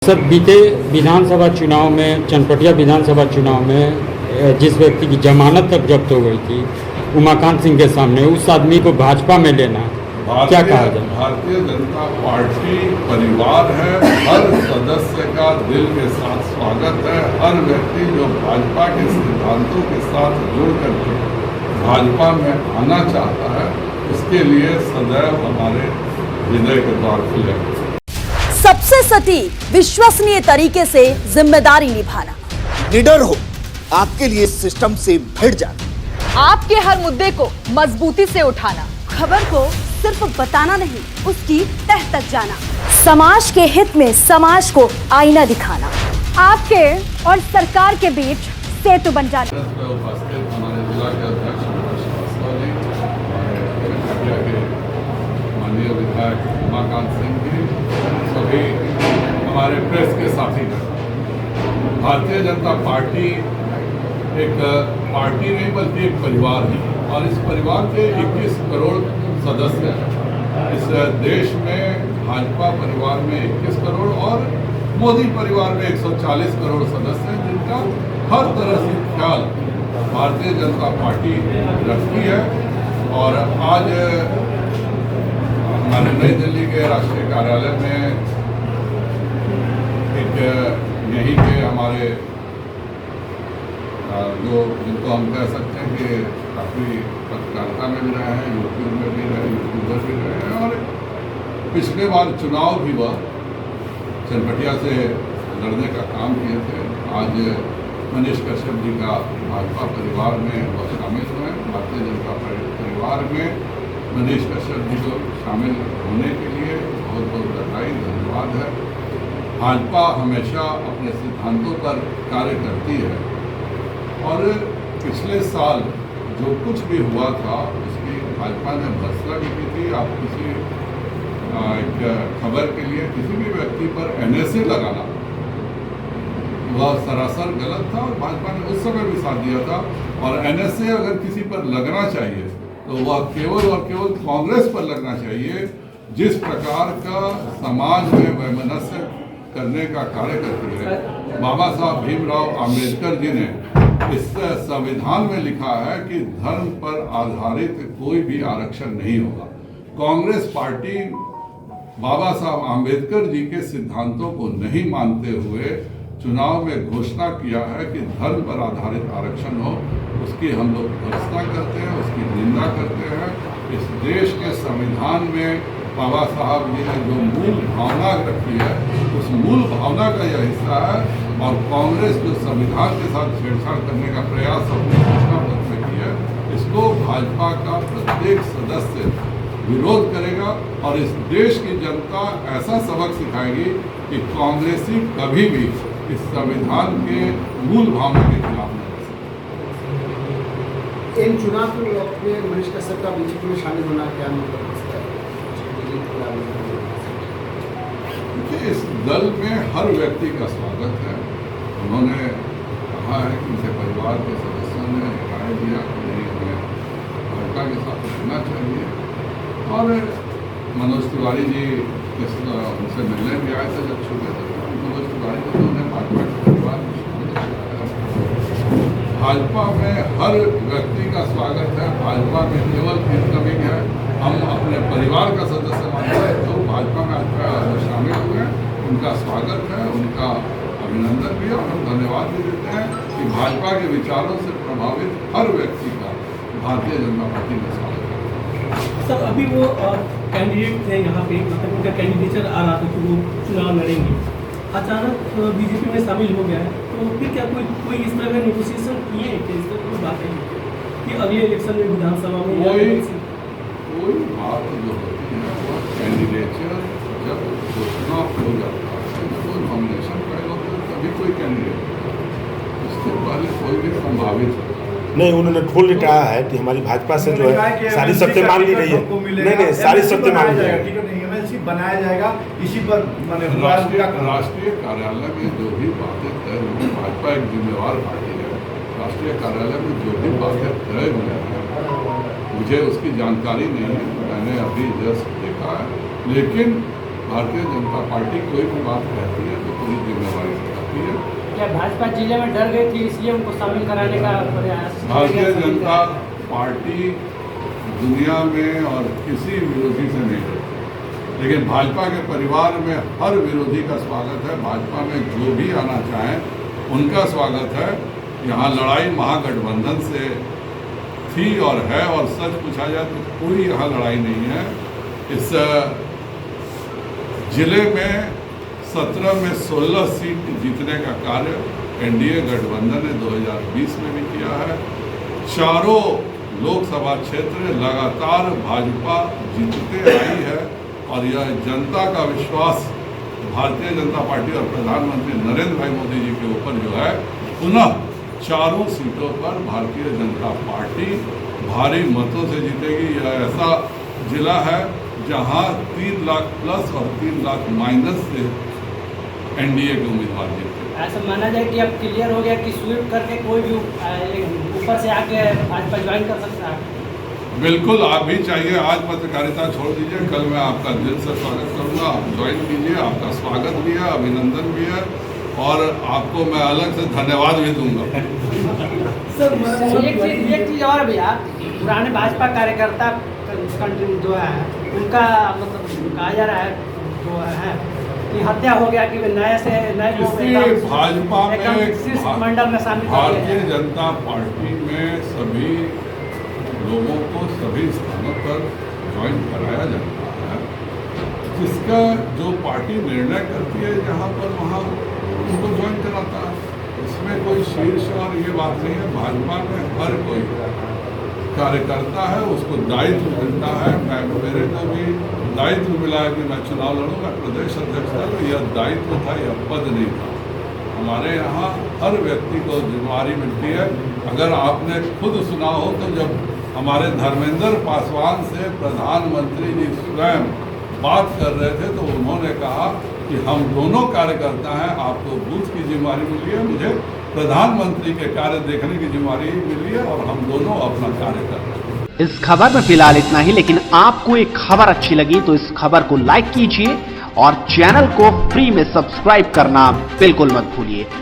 Sir, बीते विधानसभा चुनाव में, चनपटिया विधानसभा चुनाव में जिस व्यक्ति की जमानत तक जब्त हो गई थी उमाकांत सिंह के सामने, उस आदमी को भाजपा में लेना क्या कहा जाए? भारतीय जनता पार्टी परिवार है, हर सदस्य का दिल के साथ स्वागत है। हर व्यक्ति जो भाजपा के सिद्धांतों के साथ जुड़ करके भाजपा में आना चाहता है, इसके लिए सदैव हमारे हृदय के द्वार खुले हैं। सबसे सटीक विश्वसनीय तरीके से जिम्मेदारी निभाना, निडर हो, आपके लिए सिस्टम से भिड़ जाना, आपके हर मुद्दे को मजबूती से उठाना, खबर को सिर्फ बताना नहीं उसकी तह तक जाना, समाज के हित में समाज को आईना दिखाना, आपके और सरकार के बीच सेतु बन जाना। उपस्थित हमारे जिला के अध्यक्ष माननीय विधायक उमाकांत सिंह जी, सभी हमारे प्रेस के साथी हैं। भारतीय जनता पार्टी एक पार्टी नहीं बल्कि एक परिवार है, और इस परिवार के 21 करोड़ सदस्य हैं। इस देश में भाजपा परिवार में 21 करोड़ और मोदी परिवार में 140 करोड़ सदस्य हैं, जिनका हर तरह से ख्याल भारतीय जनता पार्टी रखती है। और आज हमारे नई दिल्ली के राष्ट्रीय कार्यालय में एक यहीं के हमारे जो जिनको हम कह सकते हैं कि काफ़ी पत्रकारिता में भी रहे हैं, यूट्यूब में भी रहे, यूट्यूबर भी रहे हैं, और पिछले बार चुनाव भी वह चनपटिया से लड़ने का काम किए थे। आज मनीष कश्यप जी का भाजपा परिवार में वह शामिल हुए। भारतीय जनता परिवार में मनीष कश्यप जी को शामिल होने के लिए बहुत बहुत बधाई, धन्यवाद है। भाजपा हमेशा अपने सिद्धांतों पर कार्य करती है, और पिछले साल जो कुछ भी हुआ था उसकी भाजपा ने भर्त्सना भी की थी। आप किसी एक खबर के लिए किसी भी व्यक्ति पर NSA लगाना वह सरासर गलत था, और भाजपा ने उस समय भी साथ दिया था। और NSA अगर किसी पर लगना चाहिए तो वह केवल और केवल कांग्रेस पर लगना चाहिए। जिस प्रकार का समाज में वैमनस्य करने का कार्य करती है, बाबा साहब भीमराव आम्बेडकर जी ने इस संविधान में लिखा है कि धर्म पर आधारित कोई भी आरक्षण नहीं होगा। कांग्रेस पार्टी बाबा साहब आम्बेडकर जी के सिद्धांतों को नहीं मानते हुए चुनाव में घोषणा किया है कि धर्म पर आधारित आरक्षण हो। उसकी हम लोग भर्त्सना करते हैं, उसकी निंदा करते हैं। इस देश के संविधान में बाबा साहब जी ने जो मूल भावना रखी है, उस मूल भावना का यह हिस्सा है। और कांग्रेस जो संविधान के साथ छेड़छाड़ करने का प्रयास अपने घोषणा पत्र में किया है, इसको भाजपा का प्रत्येक सदस्य विरोध करेगा। और इस देश की जनता ऐसा सबक सिखाएगी कि कांग्रेसी कभी भी इस संविधान के मूल भावना के खिलाफ नहीं कर सकते। इन चुनाव के वक्त में मनीष कश्यप का बीजेपी में शामिल होना क्या मतलब है? इस दल में हर व्यक्ति का स्वागत है। उन्होंने कहा है कि उनके परिवार के सदस्यों ने राय दिया कि नहीं, हमें भाजपा के साथ रहना चाहिए। और मनोज तिवारी जी उनसे मिलने भी आए थे जब छूटे थे, मनोज तिवारी जी तो उन्हें भाजपा के परिवार में शामिल किया। भाजपा में हर व्यक्ति का स्वागत है। भाजपा में केवल इनकमिंग है, हम अपने परिवार का सदस्य मानते हैं। जो भाजपा में शामिल हुए उनका स्वागत है, उनका अभिनंदन भी है, और हम धन्यवाद भी देते हैं कि भाजपा के विचारों से प्रभावित हर व्यक्ति का भारतीय जनता पार्टी में स्वागत है। सर, अभी वो कैंडिडेट थे यहाँ पे, मतलब उनका कैंडिडेचर आ रहा था कि वो चुनाव लड़ेंगे, अचानक बीजेपी में शामिल हो गया है, तो फिर क्या कोई इस तरह का नेगोशिएशन किए थे? इस तरह कोई बात है कि अगले इलेक्शन में विधानसभा में कोई बात जो होती है वो कैंडिडेचर जब घोषणा हो जाता है, जब वो नॉमिनेशन फाइल होता है तभी कोई कैंडिडेट, उसके पहले कोई भी संभावित नहीं। उन्होंने खोल कहा है कि हमारी भाजपा से जो है सारी सत्तें मान ली रही है। नहीं, सारी सत्तें मान ली है, बनाया जाएगा। इसी पर राष्ट्रीय कार्यालय में जो भी बातें तय हुई, भाजपा एक जिम्मेवार पार्टी है। राष्ट्रीय कार्यालय में जो भी बातें तय हुई हैं, मुझे उसकी जानकारी नहीं है, मैंने अभी जस्ट देखा है। लेकिन भारतीय जनता पार्टी कोई भी बात कहती है तो पूरी जिम्मेवारी से कहती है। क्या भाजपा जिले में डर गई थी इसलिए उनको शामिल कराने का प्रयास? भारतीय जनता पार्टी दुनिया में और किसी विरोधी से नहीं डरती, लेकिन भाजपा के परिवार में हर विरोधी का स्वागत है। भाजपा में जो भी आना चाहें उनका स्वागत है। यहाँ लड़ाई महागठबंधन से थी और है, और सच पूछा जाए तो कोई यहाँ लड़ाई नहीं है। इस जिले में 17 में 16 सीट जीतने का कार्य एनडीए गठबंधन ने 2020 में भी किया है। चारों लोकसभा क्षेत्र लगातार भाजपा जीतते आई है, और यह जनता का विश्वास भारतीय जनता पार्टी और प्रधानमंत्री नरेंद्र भाई मोदी जी के ऊपर जो है, पुनः चारों सीटों पर भारतीय जनता पार्टी भारी मतों से जीतेगी। यह ऐसा जिला है जहां 3 लाख प्लस और 3 लाख माइनस से एनडीए के उम्मीदवार जीते। ऐसा माना जाए कि अब क्लियर हो गया कि स्वीप करके कोई भी ऊपर से आके भाजपा ज्वाइन कर सकता है? बिल्कुल, आप भी चाहिए। आज पत्रकारिता छोड़ दीजिए, कल मैं आपका दिल से स्वागत करूंगा। आप ज्वाइन कीजिए, आपका स्वागत भी है, अभिनंदन भी है, और आपको मैं अलग से धन्यवाद भी दूंगा। एक चीज और भैया, पुराने भाजपा कार्यकर्ता जो है उनका मतलब कहा जा रहा है जो है कि हत्या हो गया, कि नए से नए लोग भाजपा में मंडल में शामिल भारतीय जनता पार्टी में सभी लोगों को सभी स्थानों पर ज्वाइन कराया जाता है। जिसका जो पार्टी निर्णय करती है जहाँ पर वहाँ उनको ज्वाइन कराता है। इसमें कोई शीर्ष और ये बात नहीं है। भाजपा में हर कोई कार्यकर्ता है, उसको दायित्व मिलता है। मेरे को भी दायित्व मिला है कि मैं चुनाव लड़ूंगा, प्रदेश अध्यक्ष था, तो यह दायित्व था, यह पद नहीं था। हमारे यहाँ हर व्यक्ति को जिम्मेदारी मिलती है। अगर आपने खुद सुना हो तो जब हमारे धर्मेंद्र पासवान से प्रधानमंत्री जी स्वयं बात कर रहे थे तो उन्होंने कहा कि हम दोनों कार्यकर्ता हैं, आपको बूथ की जिम्मेदारी मिली है, मुझे प्रधानमंत्री के कार्य देखने की जिम्मेदारी मिली है, और हम दोनों अपना कार्य कर रहे हैं। इस खबर में फिलहाल इतना ही, लेकिन आपको एक खबर अच्छी लगी तो इस खबर को लाइक कीजिए और चैनल को फ्री में सब्सक्राइब करना बिल्कुल मत भूलिए।